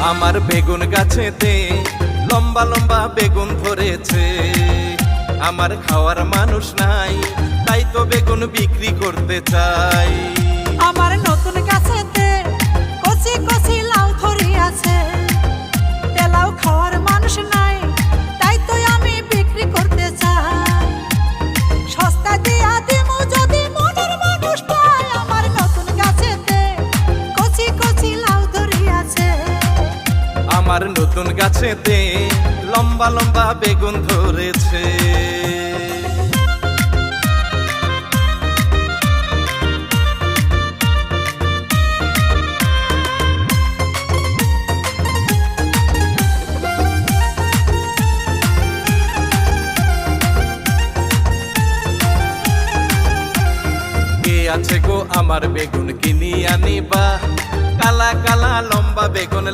আমার বেগুন গাছেতে লম্বা লম্বা বেগুন ধরেছে। আমার খাওয়ার মানুষ নাই, তাই তো বেগুন বিক্রি করতে চাই। আমার নতুন গাছেতে কচি কচি লাউ ধরিয়াছে। তেলাও খাওয়ার মানুষ নাই, তাই তো আমি বিক্রি করতে চাই। সস্তা দিয়া দিমু যদি মনের মানুষ পায়। আমার নতুন গাছেতে কচি কচি লাউ ধরিয়াছে। আমার নতুন গাছেতে লম্বা লম্বা বেগুন ধরেছে। কে আছে গো আমার বেগুন কিনি আনিবা? কালা কালা লম্বা বেগুন